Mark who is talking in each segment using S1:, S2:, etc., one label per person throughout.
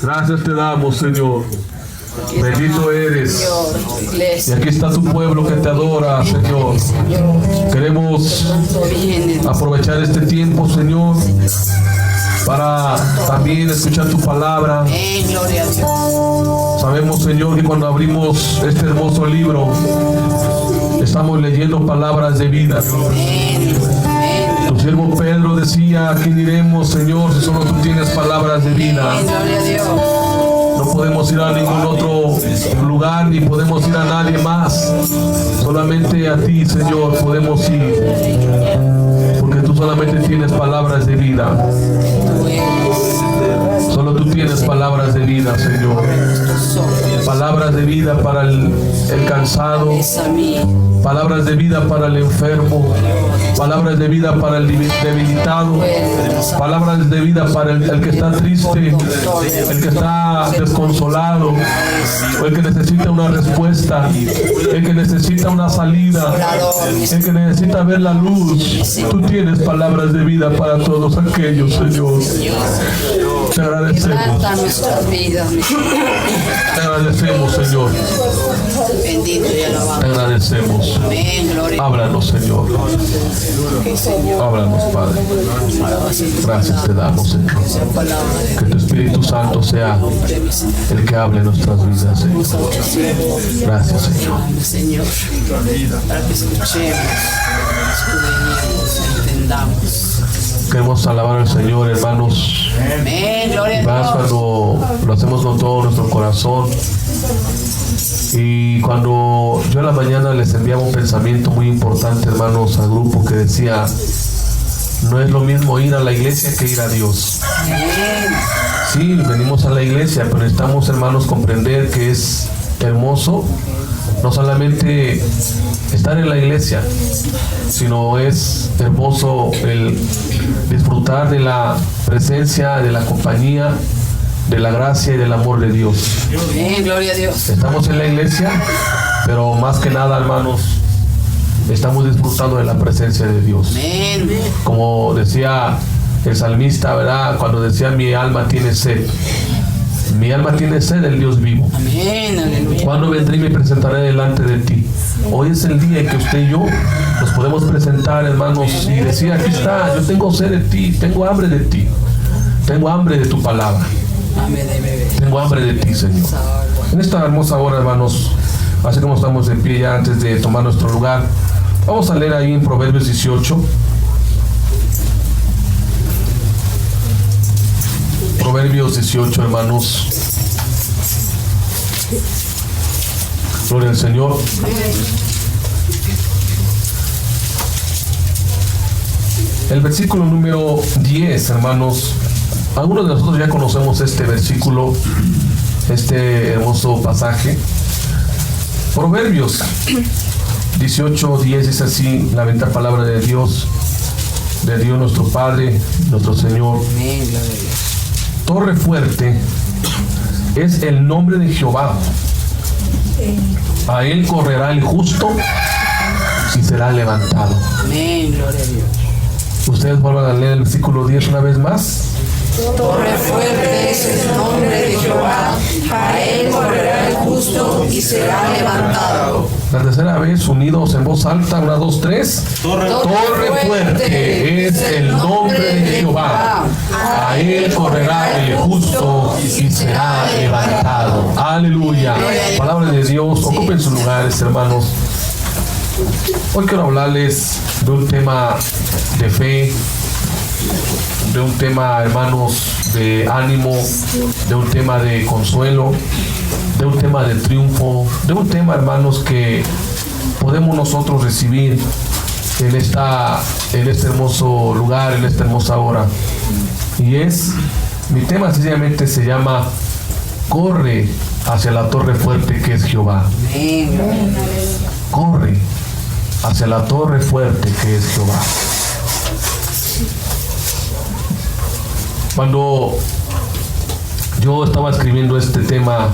S1: Gracias te damos, Señor. Bendito eres. Y aquí está tu pueblo que te adora, Señor. Queremos aprovechar este tiempo, Señor, para también escuchar tu palabra. Sabemos, Señor, que cuando abrimos este hermoso libro, estamos leyendo palabras de vida. Tu siervo Pedro decía: ¿a quién iremos, Señor, si solo tú tienes palabras de vida? No podemos ir a ningún otro lugar, ni podemos ir a nadie más. Solamente a ti, Señor, podemos ir, porque tú solamente tienes palabras de vida. Solo tú tienes palabras de vida, Señor. Palabras de vida para el cansado, palabras de vida para el enfermo, palabras de vida para el debilitado, palabras de vida para el que está triste, el que está desconsolado, o el que necesita una respuesta, el que necesita una salida, el que necesita ver la luz. Tú tienes palabras de vida para todos aquellos, Señor. Te agradecemos. Te agradecemos, Señor. Te agradecemos. Háblanos, Señor. Háblanos, Padre. Gracias te damos, Señor. Que tu Espíritu Santo sea el que hable en nuestras vidas, Señor. Gracias, Señor.
S2: Para que escuchemos, entendamos.
S1: Queremos alabar al Señor, hermanos. Más cuando lo hacemos con todo nuestro corazón. Y cuando yo en la mañana les enviaba un pensamiento muy importante, hermanos, al grupo, que decía: no es lo mismo ir a la iglesia que ir a Dios. Sí, venimos a la iglesia, pero necesitamos, hermanos, comprender que es hermoso no solamente estar en la iglesia, sino es hermoso el disfrutar de la presencia, de la compañía, de la gracia y del amor de Dios.
S2: Amén, gloria a Dios.
S1: Estamos en la iglesia, pero más que nada, hermanos, estamos disfrutando de la presencia de Dios.
S2: Amén.
S1: Como decía el salmista, ¿verdad? Cuando decía: mi alma tiene sed. Mi alma tiene sed del Dios vivo.
S2: Amén, aleluya.
S1: ¿Cuándo vendré y me presentaré delante de ti? Hoy es el día en que usted y yo nos podemos presentar, hermanos, y decir: aquí está, yo tengo sed de ti, tengo hambre de ti, tengo hambre de tu palabra, tengo hambre de ti, Señor. En esta hermosa hora, hermanos, así como estamos de pie ya antes de tomar nuestro lugar, vamos a leer ahí en Proverbios 18. Proverbios 18, hermanos. Gloria al Señor. El versículo número 10, hermanos. Algunos de nosotros ya conocemos este versículo, este hermoso pasaje. Proverbios 18, 10 dice así la bendita palabra de Dios nuestro Padre, nuestro Señor. Torre fuerte es el nombre de Jehová. A él correrá el justo y será levantado.
S2: Amén, gloria a Dios.
S1: Ustedes vuelvan a leer el versículo 10 una vez más.
S3: Torre fuerte es el nombre de Jehová, a él correrá el justo y será levantado.
S1: La tercera vez, unidos en voz alta, 1, 2, 3. Torre fuerte es el nombre de Jehová, a él correrá el justo y será levantado. Aleluya. Palabra de Dios, ocupen sus lugares, hermanos. Hoy quiero hablarles de un tema de fe, de un tema, hermanos, de ánimo, de un tema de consuelo, de un tema de triunfo, de un tema, hermanos, que podemos nosotros recibir en este hermoso lugar, en esta hermosa hora. Y mi tema sencillamente se llama: corre hacia la torre fuerte que es Jehová. Corre hacia la torre fuerte que es Jehová. Cuando yo estaba escribiendo este tema,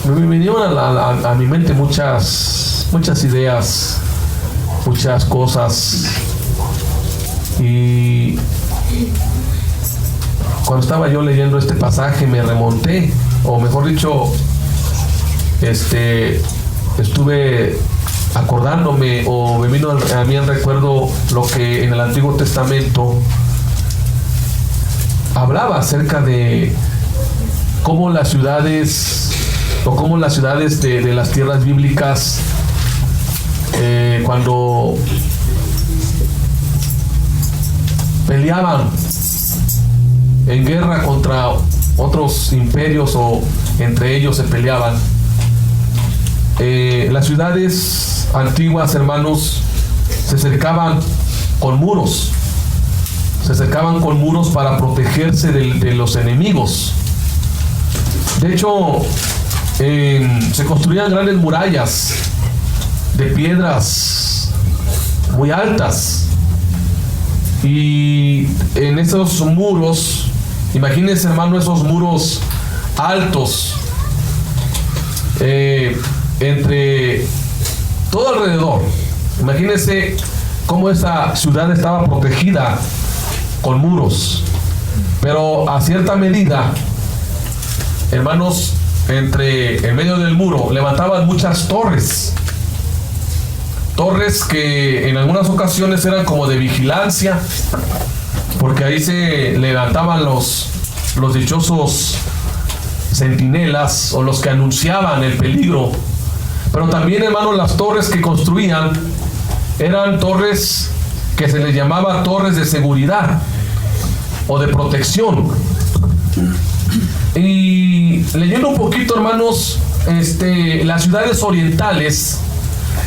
S1: me vinieron a mi mente muchas ideas, muchas cosas. Y cuando estaba yo leyendo este pasaje me remonté, o mejor dicho, estuve acordándome, o me vino a mí en recuerdo lo que en el Antiguo Testamento hablaba acerca de cómo las ciudades de las tierras bíblicas, cuando peleaban en guerra contra otros imperios, o entre ellos se peleaban, las ciudades antiguas, hermanos, se cercaban con muros. Se cercaban con muros para protegerse de los enemigos. De hecho, se construían grandes murallas de piedras muy altas. Y en esos muros, imagínense, hermano, esos muros altos, entre todo alrededor. Imagínense cómo esa ciudad estaba protegida con muros, pero a cierta medida, hermanos, en medio del muro levantaban muchas torres que en algunas ocasiones eran como de vigilancia, porque ahí se levantaban los dichosos centinelas, o los que anunciaban el peligro. Pero también, hermanos, las torres que construían eran torres que se les llamaba torres de seguridad o de protección. Y leyendo un poquito, hermanos, las ciudades orientales,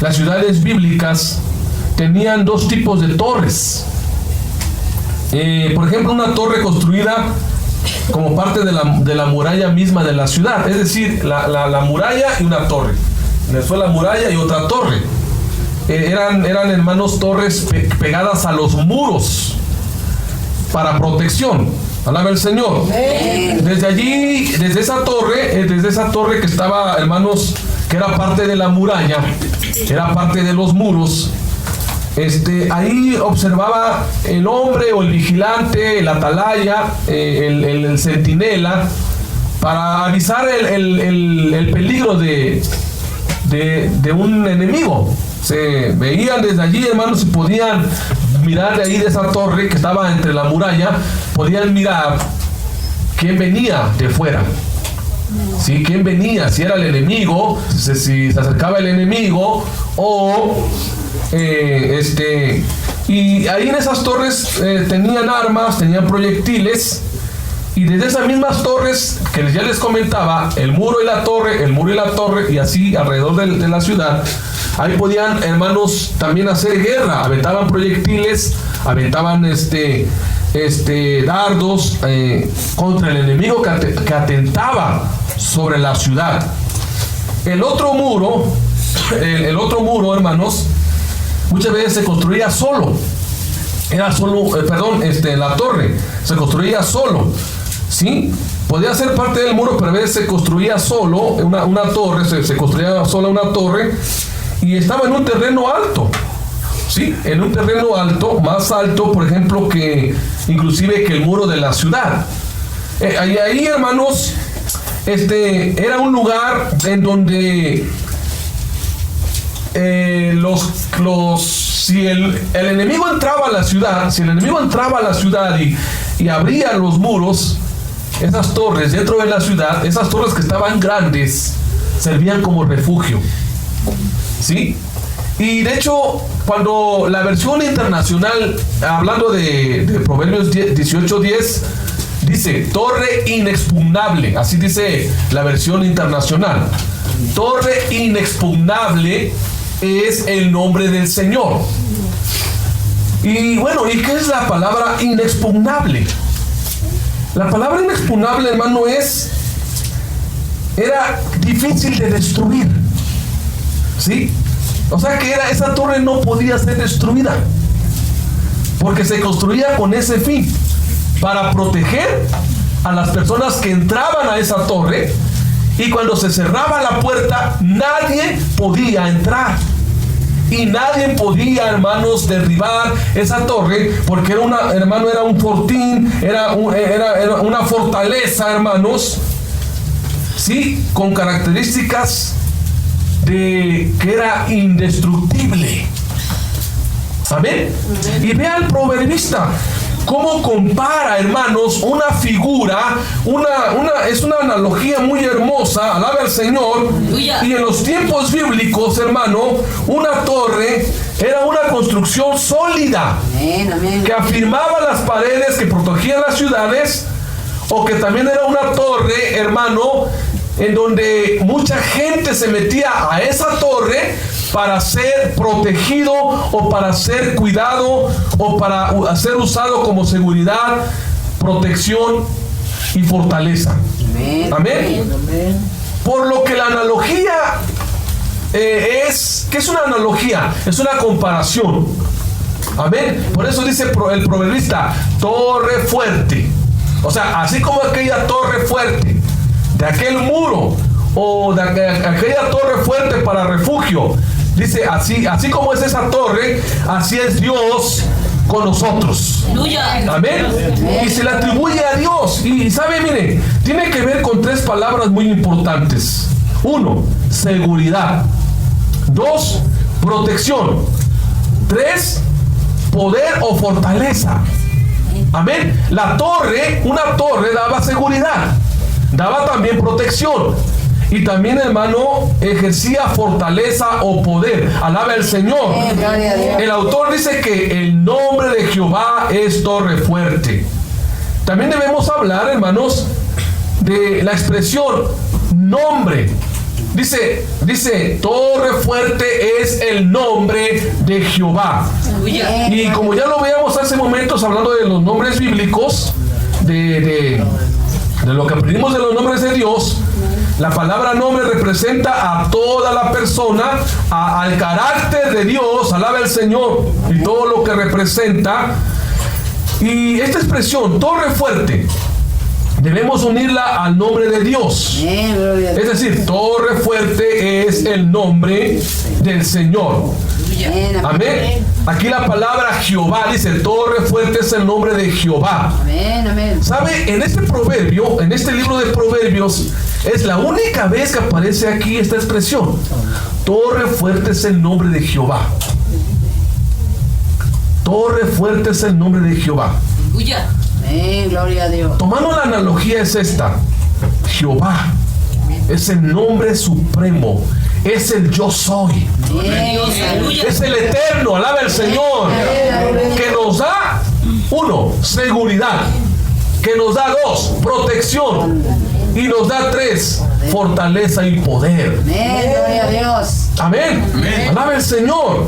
S1: las ciudades bíblicas, tenían dos tipos de torres. Por ejemplo, una torre construida como parte de la muralla misma de la ciudad, es decir, la muralla y una torre. Después la muralla y otra torre. Eran, hermanos, torres pegadas a los muros para protección. Alaba el Señor. Desde allí, desde esa torre que estaba, hermanos, que era parte de la muralla, era parte de los muros, ahí observaba el hombre o el vigilante, el atalaya, el centinela, para avisar el peligro de un enemigo. Se veían desde allí, hermanos, y podían mirar de ahí, de esa torre que estaba entre la muralla, podían mirar quién venía de fuera. ¿Sí? ¿Quién venía? Si era el enemigo, si se acercaba el enemigo, o y ahí en esas torres tenían armas, tenían proyectiles, y desde esas mismas torres que ya les comentaba, el muro y la torre, y así alrededor de la ciudad, ahí podían, hermanos, también hacer guerra. Aventaban proyectiles, aventaban dardos contra el enemigo que atentaba sobre la ciudad. El otro muro, hermanos, muchas veces se construía solo. La torre se construía solo, ¿sí? Podía ser parte del muro, pero a veces se construía solo una torre, se construía sola una torre, y estaba en un terreno alto, ¿sí? En un terreno alto, más alto, por ejemplo, inclusive que el muro de la ciudad. Ahí, hermanos, era un lugar en donde si el enemigo entraba a la ciudad, y abría los muros, esas torres dentro de la ciudad, esas torres que estaban grandes, servían como refugio, ¿sí? Y de hecho, cuando la versión internacional, hablando de Proverbios 18:10, dice torre inexpugnable, así dice la versión internacional. Torre inexpugnable es el nombre del Señor. Y bueno, ¿y qué es la palabra inexpugnable? La palabra inexpugnable, hermano, era difícil de destruir, ¿sí? O sea que esa torre no podía ser destruida, porque se construía con ese fin, para proteger a las personas que entraban a esa torre, y cuando se cerraba la puerta nadie podía entrar. y nadie podía, hermanos, derribar esa torre, porque era un fortín, era una fortaleza, hermanos, sí, con características de que era indestructible. Amén. Y vea el proverbista cómo compara, hermanos, una figura, es una analogía muy hermosa, alaba al Señor. Y en los tiempos bíblicos, hermano, una torre era una construcción sólida, que afirmaba las paredes, que protegía las ciudades, o que también era una torre, hermano, en donde mucha gente se metía a esa torre para ser protegido o para ser cuidado o para ser usado como seguridad, protección y fortaleza. Amén. Por lo que la analogía ¿qué es una analogía? Es una comparación. Amén. Por eso dice el proverbista, torre fuerte. O sea, así como aquella torre fuerte de aquel muro o de aquella torre fuerte para refugio, dice, así como es esa torre, así es Dios con nosotros. Amén. Y se le atribuye a Dios. Y sabe, mire, tiene que ver con 3 palabras muy importantes. 1, seguridad. 2, protección. 3, poder o fortaleza. Amén. La torre, una torre daba seguridad, daba también protección. Y también, hermano, ejercía fortaleza o poder. Alaba el Señor. El autor dice que el nombre de Jehová es torre fuerte. También debemos hablar, hermanos, de la expresión nombre. Dice, torre fuerte es el nombre de Jehová. Y como ya lo veíamos hace momentos hablando de los nombres bíblicos, de lo que aprendimos de los nombres de Dios, la palabra nombre representa a toda la persona, al carácter de Dios, alaba el Señor, y todo lo que representa. Y esta expresión, torre fuerte, debemos unirla al nombre de Dios. Es decir, torre fuerte es el nombre del Señor. Amén. Aquí la palabra Jehová dice, torre fuerte es el nombre de Jehová. ¿Sabe? En este proverbio, en este libro de Proverbios, es la única vez que aparece aquí esta expresión. Torre fuerte es el nombre de Jehová. Torre fuerte es el nombre de Jehová.
S2: Gloria a Dios.
S1: Tomando la analogía es esta. Jehová es el nombre supremo. Es el yo soy. Es el eterno. Alaba el Señor. Que nos da, 1, seguridad. Que nos da 2, protección. Y nos da 3, fortaleza y poder.
S2: Gloria a Dios.
S1: Amén. Alaba el Señor.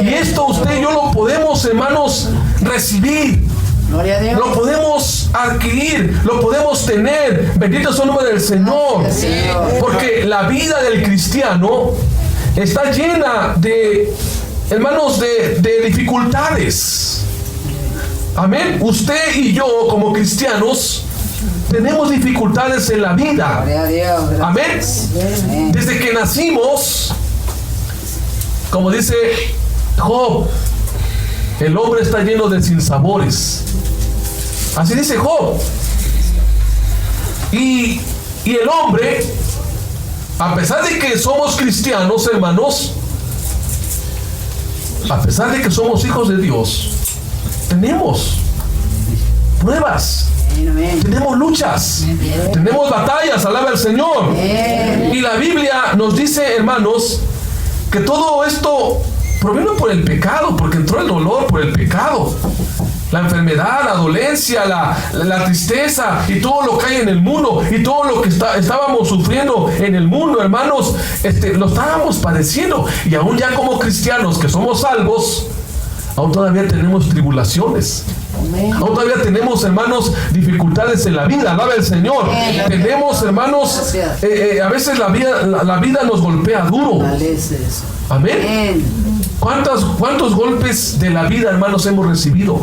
S1: Y esto usted y yo lo podemos, hermanos, recibir.
S2: Gloria a Dios.
S1: Lo podemos adquirir, lo podemos tener. Bendito sea el nombre del Señor. Porque la vida del cristiano está llena de, hermanos, de dificultades. Amén. Usted y yo como cristianos tenemos dificultades en la vida.
S2: Gloria a Dios.
S1: Amén. Desde que nacimos, como dice Job, el hombre está lleno de sinsabores. Así dice Job. Y el hombre, a pesar de que somos cristianos, hermanos, a pesar de que somos hijos de Dios, tenemos pruebas, tenemos luchas, tenemos batallas, alaba al Señor. Y la Biblia nos dice, hermanos, que todo esto provino por el pecado, porque entró el dolor por el pecado. La enfermedad, la dolencia, la tristeza y todo lo que hay en el mundo y todo lo que estábamos sufriendo en el mundo, hermanos, lo estábamos padeciendo. Y aún ya como cristianos que somos salvos, aún todavía tenemos tribulaciones. Aún todavía tenemos, hermanos, dificultades en la vida. Alaba el Señor. Tenemos, hermanos, a veces la vida nos golpea duro. Amén. ¿Cuántos golpes de la vida, hermanos, hemos recibido?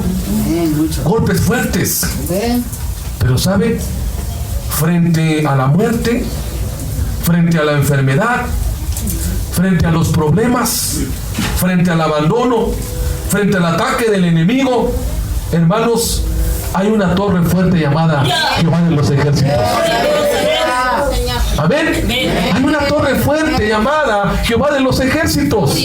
S1: Golpes fuertes. Pero ¿sabe? Frente a la muerte, frente a la enfermedad, frente a los problemas, frente al abandono, frente al ataque del enemigo, hermanos, hay una torre fuerte llamada Jehová de los ejércitos. Amén. Hay una torre fuerte llamada Jehová de los ejércitos.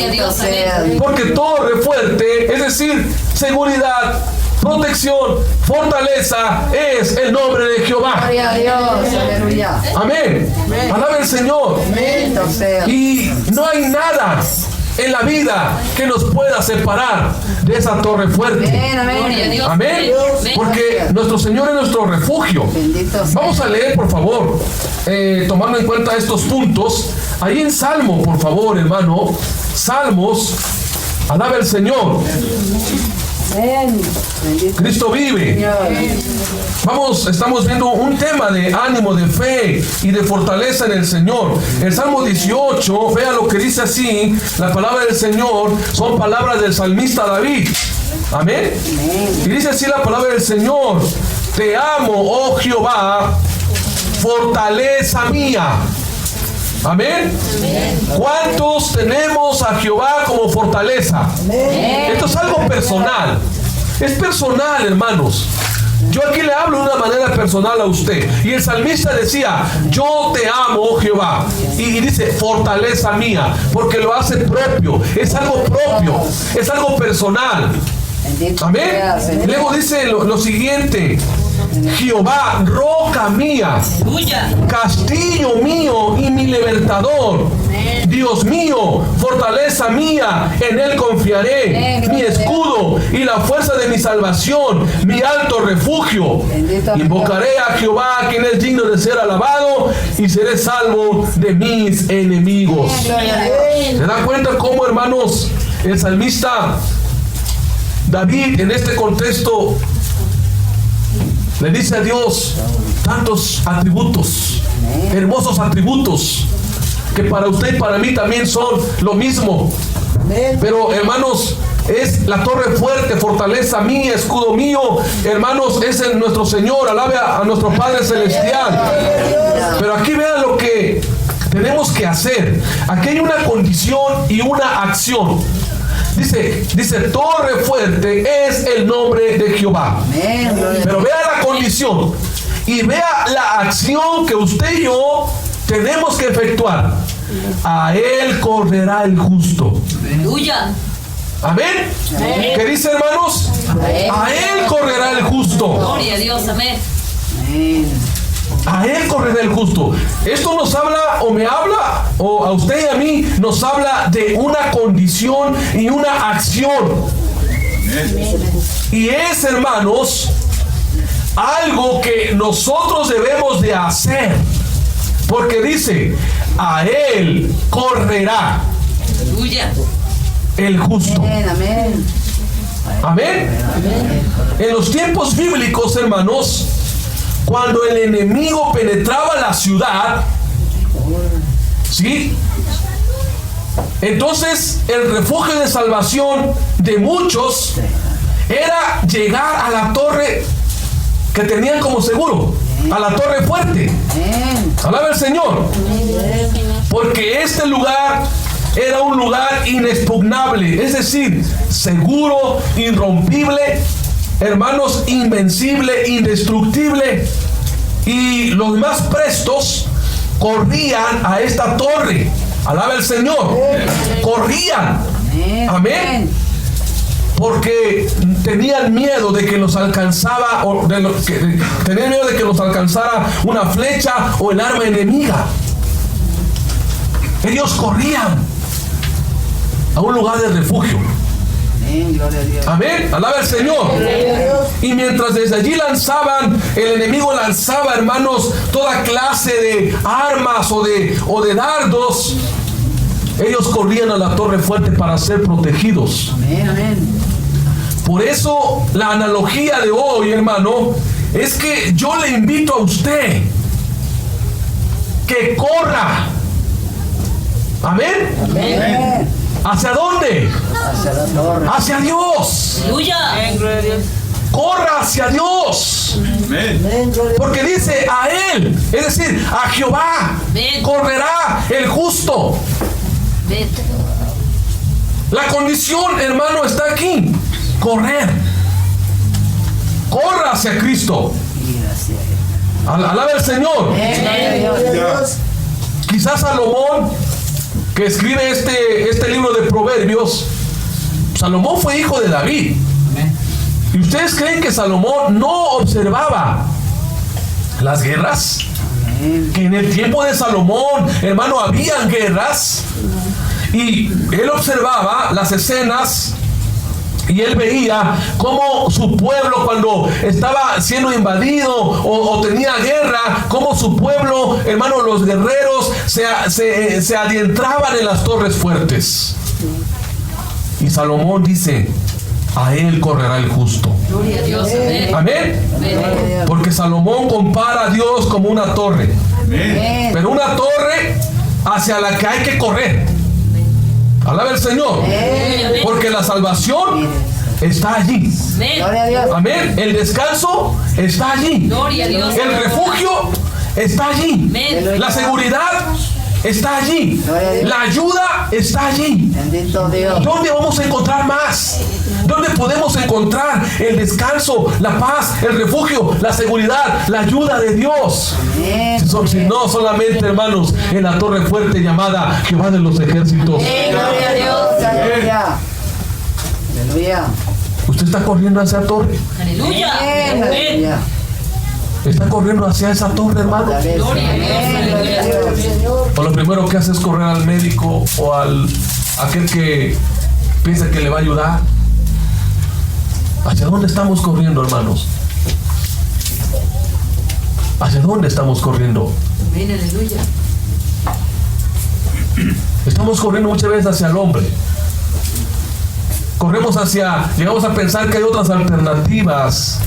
S1: Porque torre fuerte, es decir, seguridad, protección, fortaleza, es el nombre de Jehová.
S2: Gloria a Dios, aleluya.
S1: Amén. Alabe al Señor.
S2: Bendito sea.
S1: Y no hay nada en la vida que nos pueda separar de esa torre fuerte.
S2: Amén, amén.
S1: Amén. Porque nuestro Señor es nuestro refugio.
S2: Bendito sea.
S1: Vamos a leer, por favor, tomando en cuenta estos puntos, ahí en Salmo, por favor, hermano. Salmos, alabe al Señor.
S2: Amén. Bendito
S1: Cristo vive.
S2: Dios.
S1: Estamos viendo un tema de ánimo, de fe y de fortaleza en el Señor. El Salmo 18, vea lo que dice así, la palabra del Señor, son palabras del salmista David. Amén. Y dice así la palabra del Señor: te amo, oh Jehová, fortaleza mía. Amén. ¿Cuántos tenemos a Jehová como fortaleza? Esto es algo personal. Es personal, hermanos. Yo aquí le hablo de una manera personal a usted. Y el salmista decía: yo te amo, oh Jehová. Y dice: fortaleza mía. Porque lo hace propio. Es algo propio. Es algo personal. Amén. Y luego dice lo siguiente: Jehová, roca mía, castillo mío y mi libertador, Dios mío, fortaleza mía, en él confiaré, mi escudo y la fuerza de mi salvación, mi alto refugio. Invocaré a Jehová, quien es digno de ser alabado, y seré salvo de mis enemigos. ¿Se dan cuenta cómo, hermanos, el salmista David en este contexto le dice a Dios tantos atributos, hermosos atributos, que para usted y para mí también son lo mismo? Pero, hermanos, es la torre fuerte, fortaleza mía, escudo mío, hermanos, es el nuestro Señor. Alabe a nuestro Padre Celestial. Pero aquí vean lo que tenemos que hacer. Aquí hay una condición y una acción. Dice, torre fuerte es el nombre de Jehová. Pero vea la condición y vea la acción que usted y yo tenemos que efectuar. A él correrá el justo.
S3: Aleluya.
S1: Amén. ¿Qué dice, hermanos? A él correrá el justo.
S3: Gloria a Dios, amén.
S1: A él correrá el justo. Esto nos habla, o me habla, o a usted y a mí nos habla de una condición y una acción. Y es, hermanos, algo que nosotros debemos de hacer. Porque dice: a él correrá el justo.
S2: Amén.
S1: Amén. En los tiempos bíblicos, hermanos, cuando el enemigo penetraba la ciudad, ¿sí?, entonces el refugio de salvación de muchos era llegar a la torre que tenían como seguro, a la torre fuerte. Alaba al Señor. Porque este lugar era un lugar inexpugnable, es decir, seguro, irrompible, hermanos, invencible, indestructible. Y los más prestos corrían a esta torre. Alaba al Señor. Corrían. Amén. Porque tenían miedo de que los alcanzaba, tenían miedo de que los alcanzara una flecha o el arma enemiga. Ellos corrían a un lugar de refugio.
S2: Gloria a Dios.
S1: Amén. Alaba al Señor. Y mientras desde allí lanzaban, el enemigo lanzaba, hermanos, toda clase de armas o de dardos, ellos corrían a la torre fuerte para ser protegidos.
S2: Amén, amén.
S1: Por eso la analogía de hoy, hermano, es que yo le invito a usted que corra. Amén.
S2: Amén.
S1: ¿Hacia dónde?
S2: Hacia la torre.
S1: Hacia Dios.
S3: Aleluya.
S1: Corra hacia Dios. Porque dice: a él, es decir, a Jehová, correrá el justo. La condición, hermano, está aquí. Correr. Corra hacia Cristo. Alaba al Señor. Quizás Salomón, que escribe este libro de Proverbios, Salomón fue hijo de David. ¿Y ustedes creen que Salomón no observaba las guerras? Que en el tiempo de Salomón, hermano, habían guerras. Y él observaba las escenas y él veía cómo su pueblo, cuando estaba siendo invadido o tenía guerra, cómo su pueblo, hermano, los guerreros se adentraban en las torres fuertes. Y Salomón dice: a él correrá el justo.
S3: Gloria a Dios.
S1: Amén. Porque Salomón compara a Dios como una torre. Pero una torre hacia la que hay que correr. Alaba el Señor. Porque la salvación está allí. Amén. El descanso está allí. El refugio está allí. La seguridad está allí. La ayuda está allí.
S2: Bendito Dios.
S1: ¿Dónde vamos a encontrar más? ¿Dónde podemos encontrar el descanso, la paz, el refugio, la seguridad, la ayuda de Dios? Si no solamente, hermanos, en la torre fuerte llamada Jehová de los ejércitos.
S3: Gloria a Dios.
S2: Aleluya. Aleluya.
S1: Usted está corriendo hacia esa torre.
S2: Aleluya.
S1: Está corriendo hacia esa torre, hermano. O lo primero que hace es correr al médico o aquel que piensa que le va a ayudar. ¿Hacia dónde estamos corriendo, hermanos? ¿Hacia dónde estamos corriendo?
S3: Aleluya.
S1: Estamos corriendo muchas veces hacia el hombre. Llegamos a pensar que hay otras alternativas.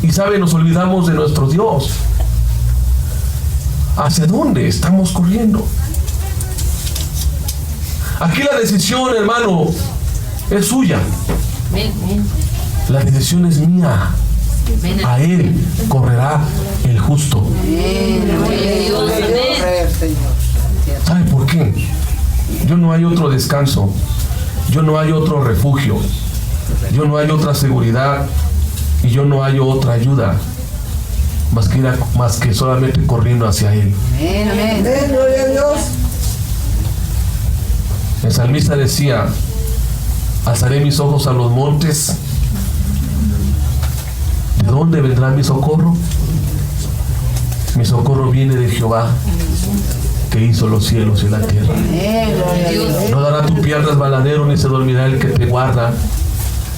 S1: Y sabe, nos olvidamos de nuestro Dios. ¿Hacia dónde estamos corriendo? Aquí la decisión, hermano, es suya. La decisión es mía. A él correrá el justo. ¿Sabe por qué? Yo no hay otro descanso. Yo no hay otro refugio. Yo no hay otra seguridad. Y yo no hay otra ayuda más que solamente corriendo hacia él.
S2: Amén.
S4: Gloria a Dios.
S1: El salmista decía: alzaré mis ojos a los montes. ¿De dónde vendrá mi socorro? Mi socorro viene de Jehová, que hizo los cielos y la tierra. No dará tu pie al resbaladero, ni se dormirá el que te guarda.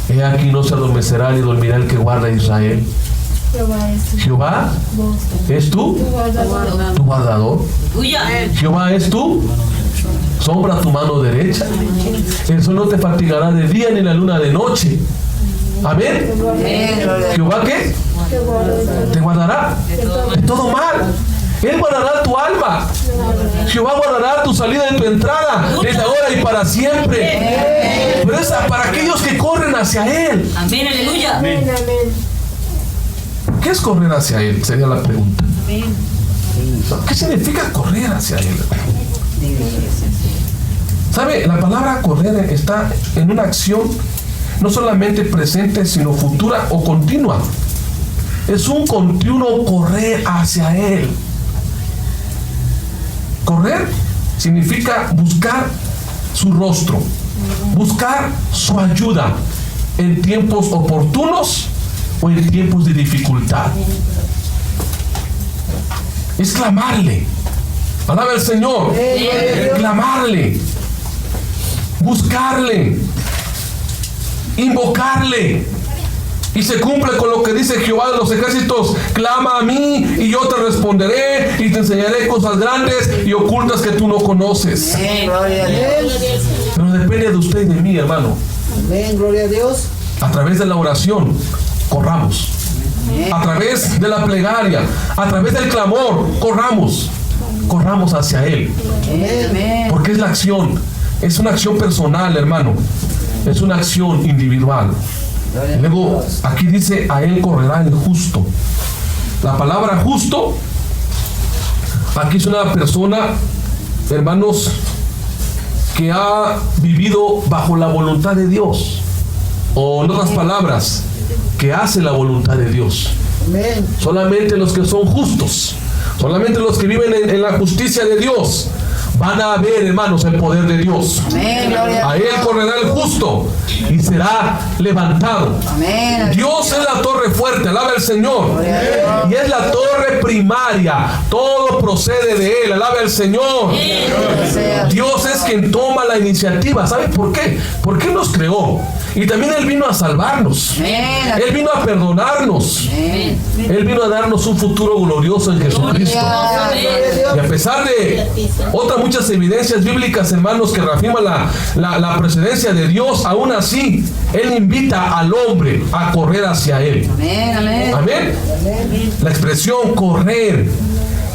S1: He aquí, no se adormecerá ni dormirá el que guarda a Israel. Jehová es tu guardador. Jehová es tu sombra a tu mano derecha. El sol no te fatigará de día ni la luna de noche. Amén. Jehová, ¿qué? Te guardará de todo mal. Él guardará tu alma. Jehová guardará tu salida y tu entrada desde ahora y para siempre. Pero es para aquellos que corren hacia Él.
S3: Amén, aleluya.
S1: ¿Qué es correr hacia Él? Sería la pregunta. ¿Qué significa correr hacia Él? ¿Sabe? La palabra correr está en una acción no solamente presente, sino futura o continua. Es un continuo correr hacia Él. Correr significa buscar su rostro, buscar su ayuda en tiempos oportunos o en tiempos de dificultad. Es clamarle. Alaba al Señor. Clamarle, buscarle, invocarle. Y se cumple con lo que dice Jehová de los ejércitos: clama a mí y yo te responderé y te enseñaré cosas grandes y ocultas que tú no conoces.
S2: Gloria a Dios.
S1: Pero depende de usted y de mí, hermano.
S4: Amén, gloria a Dios.
S1: A través de la oración, corramos. A través de la plegaria, a través del clamor, corramos. Corramos hacia Él. Porque es la acción. Es una acción personal, hermano. Es una acción individual. Luego, aquí dice: a Él correrá el justo. La palabra justo, aquí es una persona, hermanos, que ha vivido bajo la voluntad de Dios, o en otras palabras, que hace la voluntad de Dios.
S4: Amén.
S1: Solamente los que son justos, solamente los que viven en la justicia de Dios van a ver, hermanos, el poder de Dios.
S2: Amén, gloria
S1: A él correrá el justo y será levantado.
S2: Amén.
S1: Dios es la torre fuerte, alaba al Señor. Y es la torre primaria, todo procede de él, alaba al Señor. Dios es quien toma la iniciativa. ¿Sabe por qué? Porque él nos creó. Y también él vino a salvarnos.
S2: Amén.
S1: Él vino a perdonarnos.
S2: Amén.
S1: Él vino a darnos un futuro glorioso en Jesucristo. Y a pesar de otras muchas evidencias bíblicas, hermanos, que reafirman la precedencia de Dios, aún así, Él invita al hombre a correr hacia Él.
S2: Amén. Amén.
S1: Amén. La expresión correr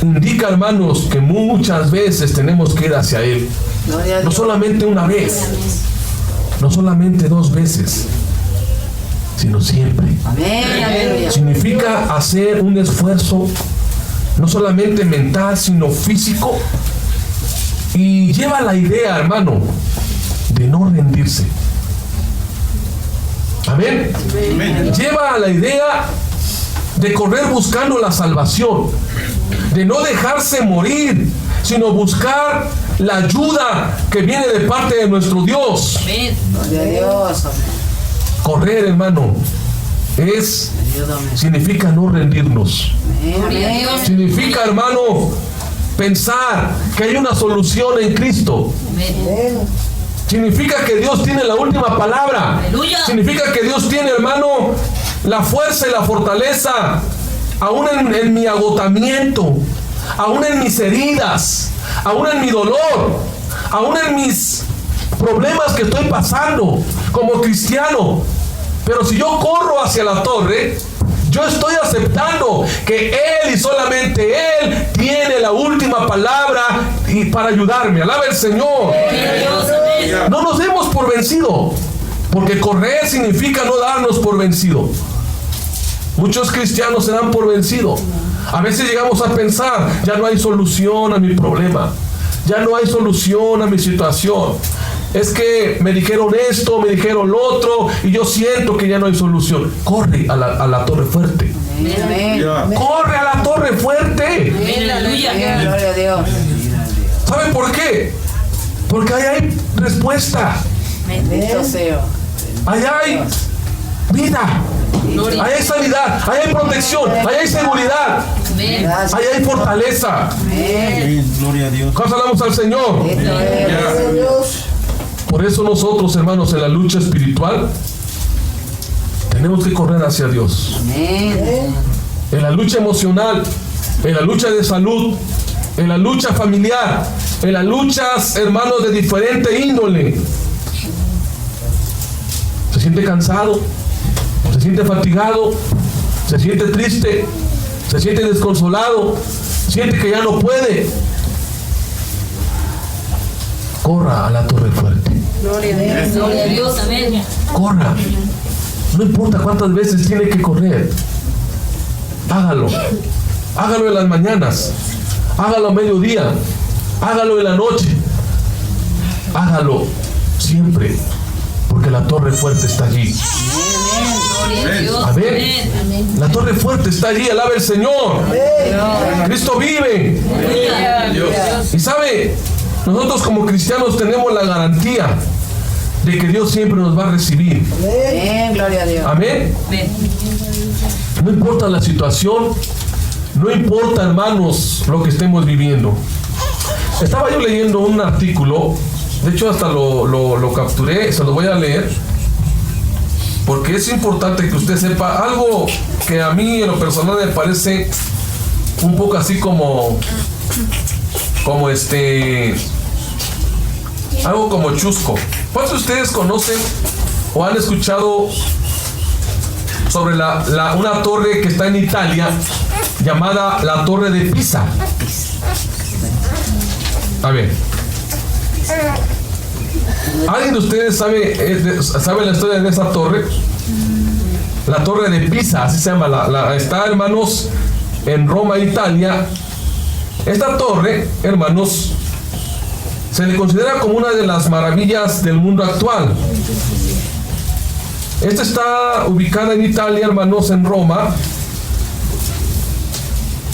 S1: indica, hermanos, que muchas veces tenemos que ir hacia Él.
S2: Gloria a
S1: No
S2: Dios.
S1: solamente una vez, no solamente 2 veces, sino siempre.
S2: Amén. Aleluya.
S1: Significa hacer un esfuerzo, no solamente mental, sino físico. Y lleva la idea, hermano, de no rendirse. Amén. Lleva la idea de correr buscando la salvación, de no dejarse morir, sino buscar la ayuda que viene de parte de nuestro Dios.
S2: Gloria a Dios.
S1: Correr, hermano,
S2: Ayúdame.
S1: significa no rendirnos.
S2: Amén. Amén.
S1: Significa, hermano, pensar que hay una solución en Cristo.
S4: Amén.
S1: Significa que Dios tiene la última palabra.
S3: Aleluya.
S1: Significa que Dios tiene, hermano, la fuerza y la fortaleza, aún en mi agotamiento, aún en mis heridas, aún en mi dolor, aún en mis problemas que estoy pasando como cristiano. Pero si yo corro hacia la torre, yo estoy aceptando que Él y solamente Él tiene la última palabra y para ayudarme. Alaba el Señor. No nos demos por vencido, porque correr significa no darnos por vencido. Muchos cristianos se dan por vencido. A veces llegamos a pensar, ya no hay solución a mi problema, ya no hay solución a mi situación. Es que me dijeron esto, me dijeron lo otro, y yo siento que ya no hay solución. Corre a la torre fuerte.
S2: Amén. Amén.
S1: Corre a la torre fuerte.
S2: Gloria a Dios.
S1: ¿Saben por qué? Porque ahí hay respuesta,
S2: Bendito sea.
S1: ahí hay vida, ahí hay sanidad, ahí hay protección, ahí hay seguridad,
S2: Gracias.
S1: ahí hay fortaleza.
S2: Amén.
S5: Gloria a Dios.
S1: ¿Cuántos alabamos al Señor?
S2: Bendito es.
S4: Gloria a Dios.
S1: Por eso nosotros, hermanos, en la lucha espiritual tenemos que correr hacia Dios.
S2: Amén.
S1: En la lucha emocional, en la lucha de salud, en la lucha familiar, en las luchas, hermanos, de diferente índole. Se siente cansado, se siente fatigado, se siente triste, se siente desconsolado, siente que ya no puede. Corra a la torre fuerte.
S3: Gloria a Dios. Amén.
S1: Corra. No importa cuántas veces tiene que correr. Hágalo. Hágalo en las mañanas. Hágalo a mediodía. Hágalo en la noche. Hágalo siempre. Porque la torre fuerte está allí.
S3: Gloria a Dios.
S1: Amén. La torre fuerte está allí. Alaba el Señor. Cristo vive. Y sabe, nosotros como cristianos tenemos la garantía de que Dios siempre nos va a recibir.
S2: Amén. Gloria a Dios.
S1: Amén. No importa la situación, no importa, hermanos, lo que estemos viviendo. Estaba yo leyendo un artículo, de hecho hasta lo capturé, se lo voy a leer, porque es importante que usted sepa algo que a mí en lo personal me parece un poco así como algo como chusco. ¿Cuántos de ustedes conocen o han escuchado sobre una torre que está en Italia llamada la Torre de Pisa? A ver, ¿alguien de ustedes sabe la historia de esa torre? La Torre de Pisa, así se llama. Está, hermanos, en Roma, Italia. Esta torre, hermanos, se le considera como una de las maravillas del mundo actual. Esta está ubicada en Italia, hermanos, en Roma.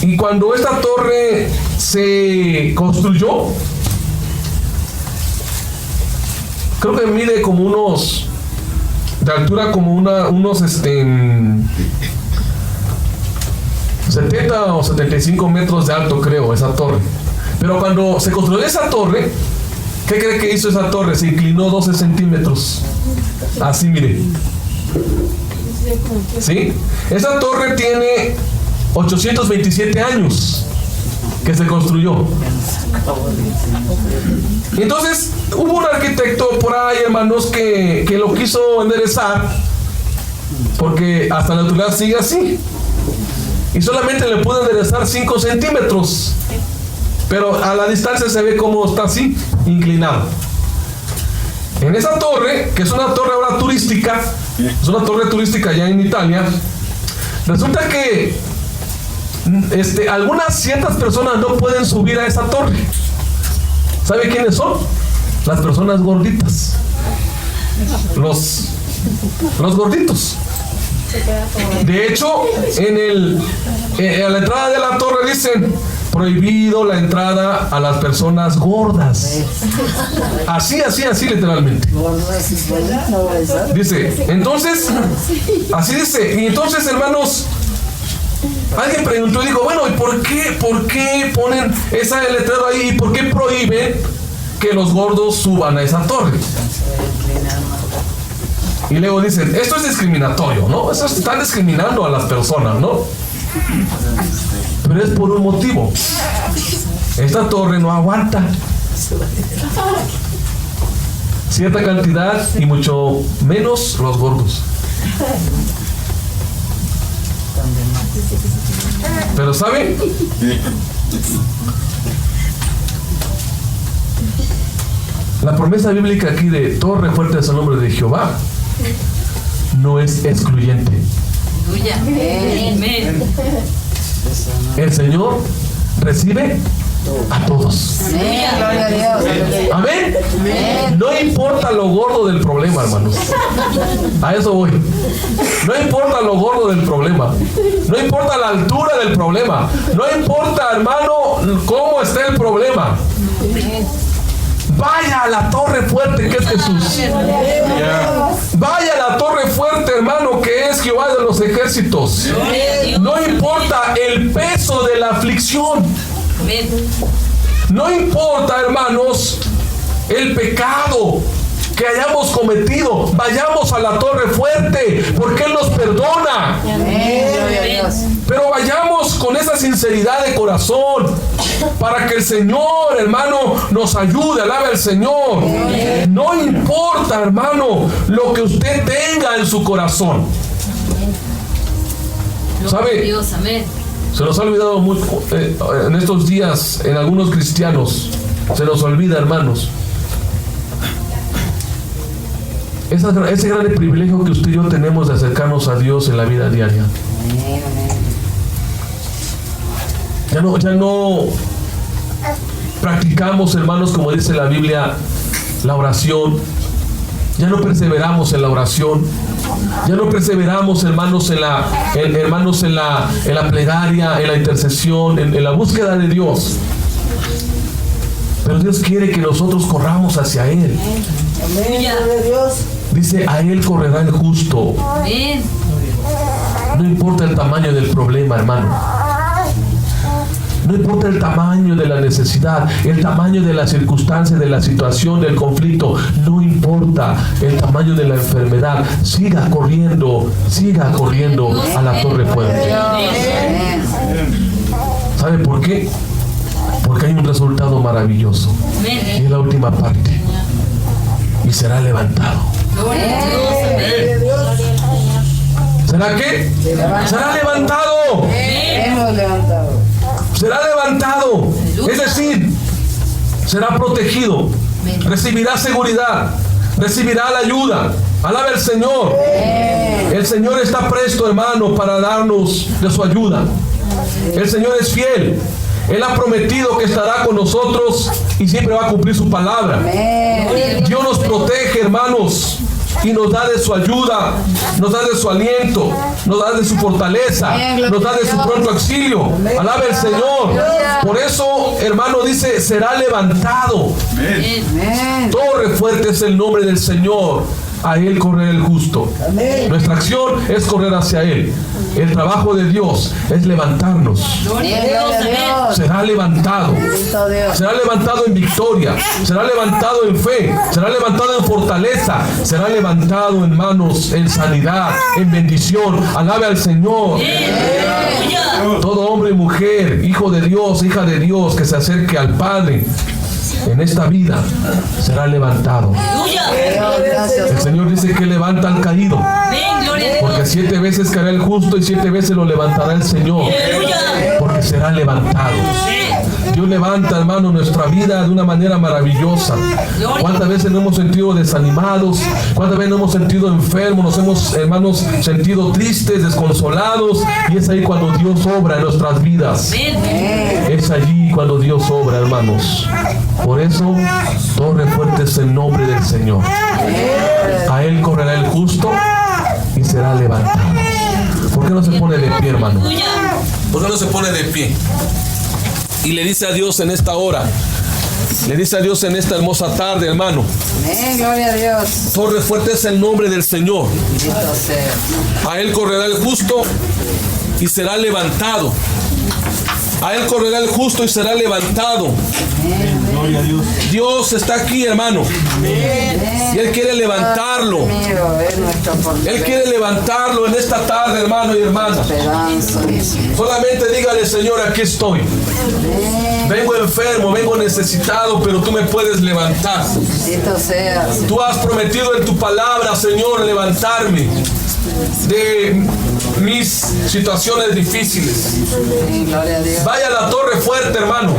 S1: Y cuando esta torre se construyó, creo que mide como unos, de altura como unos 70 o 75 metros de alto, creo, esa torre. Pero cuando se construyó esa torre, ¿qué cree que hizo esa torre? Se inclinó 12 centímetros. Así, mire. ¿Sí? Esa torre tiene 827 años que se construyó. Entonces, hubo un arquitecto por ahí, hermanos, que lo quiso enderezar, porque hasta la actualidad sigue así. Y solamente le pudo enderezar 5 centímetros. Pero a la distancia se ve como está así, inclinado. En esa torre, que es una torre ahora turística, es una torre turística ya en Italia, resulta que algunas ciertas personas no pueden subir a esa torre. ¿Sabe quiénes son? Las personas gorditas. Los gorditos. De hecho, a la entrada de la torre dicen: prohibido la entrada a las personas gordas. Así literalmente. Dice, entonces, así dice. Y entonces, hermanos, alguien preguntó y dijo: bueno, ¿y por qué ponen esa letrero ahí? ¿Y por qué prohíben que los gordos suban a esa torre? Y luego dicen: esto es discriminatorio, ¿no? Están discriminando a las personas, ¿no? Pero es por un motivo. Esta torre no aguanta cierta cantidad, y mucho menos los gordos. Pero ¿saben? La promesa bíblica aquí de torre fuerte es el nombre de Jehová no es excluyente. El Señor recibe a todos. Amén. No importa lo gordo del problema, hermanos. A eso voy. No importa lo gordo del problema. No importa la altura del problema. No importa, hermano, cómo está el problema. Vaya a la torre fuerte que es Jesús. Vaya a la torre fuerte, hermano, que es Jehová de los ejércitos. No importa el peso de la aflicción. No importa, hermanos, el pecado que hayamos cometido. Vayamos a la torre fuerte, porque Él nos perdona. Pero vayamos con esa sinceridad de corazón, para que el Señor, hermano, nos ayude. Alabe al Señor. No importa, hermano, lo que usted tenga en su corazón. ¿Sabe? Se nos ha olvidado mucho en estos días, en algunos cristianos. Se nos olvida, hermanos, ese gran privilegio que usted y yo tenemos de acercarnos a Dios en la vida diaria. Ya no practicamos, hermanos, como dice la Biblia, la oración. Ya no perseveramos en la oración. Ya no perseveramos, hermanos, en la plegaria, en la intercesión, en la búsqueda de Dios. Pero Dios quiere que nosotros corramos hacia Él.
S4: Amén.
S1: Dice: a Él correrá el justo. No importa el tamaño del problema, hermano. No importa el tamaño de la necesidad, el tamaño de la circunstancia, de la situación, del conflicto. No importa el tamaño de la enfermedad. Siga corriendo a la torre fuerte. ¿Sabe por qué? Porque hay un resultado maravilloso. Y es la última parte. Y será levantado. ¿Será qué? Será levantado. Será levantado. Es decir, será protegido. Recibirá seguridad. Recibirá la ayuda. Alabe al Señor. El Señor está presto, hermano, para darnos de su ayuda. El Señor es fiel. Él ha prometido que estará con nosotros y siempre va a cumplir su palabra. Dios nos protege, hermanos, y nos da de su ayuda, nos da de su aliento, nos da de su fortaleza, nos da de su pronto auxilio. Alabe al Señor. Por eso, hermano, dice, será levantado. Torre fuerte es el nombre del Señor. A Él correrá el justo. Nuestra acción es correr hacia Él. El trabajo de Dios es levantarnos. Será levantado. Será levantado en victoria. Será levantado en fe. Será levantado en fortaleza. Será levantado en manos, en sanidad, en bendición. Alabe al Señor. Todo hombre y mujer, hijo de Dios, hija de Dios, que se acerque al Padre en esta vida será levantado. El Señor dice que levanta al caído, porque 7 veces caerá el justo y 7 veces lo levantará el Señor, porque será levantado. Dios levanta, hermano, nuestra vida de una manera maravillosa. ¿Cuántas veces nos hemos sentido desanimados? ¿Cuántas veces nos hemos sentido enfermos? Nos hemos, hermanos, sentido tristes, desconsolados, y es ahí cuando Dios obra en nuestras vidas. Es allí cuando Dios obra, hermanos. Por eso, torre fuerte es el nombre del Señor. A Él correrá el justo y será levantado. ¿Por qué no se pone de pie, hermano? ¿Por qué no se pone de pie? Y le dice a Dios en esta hora, le dice a Dios en esta hermosa tarde, hermano.
S2: Amén, gloria a Dios.
S1: Torre fuerte es el nombre del Señor.
S2: Bendito sea.
S1: A Él correrá el justo y será levantado. A Él correrá el justo y será levantado.
S5: Gloria a Dios.
S1: Dios está aquí, hermano. Y Él quiere levantarlo. Él quiere levantarlo en esta tarde, hermano y hermana. Solamente dígale, Señor, aquí estoy. Vengo enfermo, vengo necesitado, pero tú me puedes levantar.
S2: Bendito sea.
S1: Tú has prometido en tu palabra, Señor, levantarme de mis situaciones difíciles.
S2: Gloria a Dios.
S1: Vaya a la torre fuerte, hermano.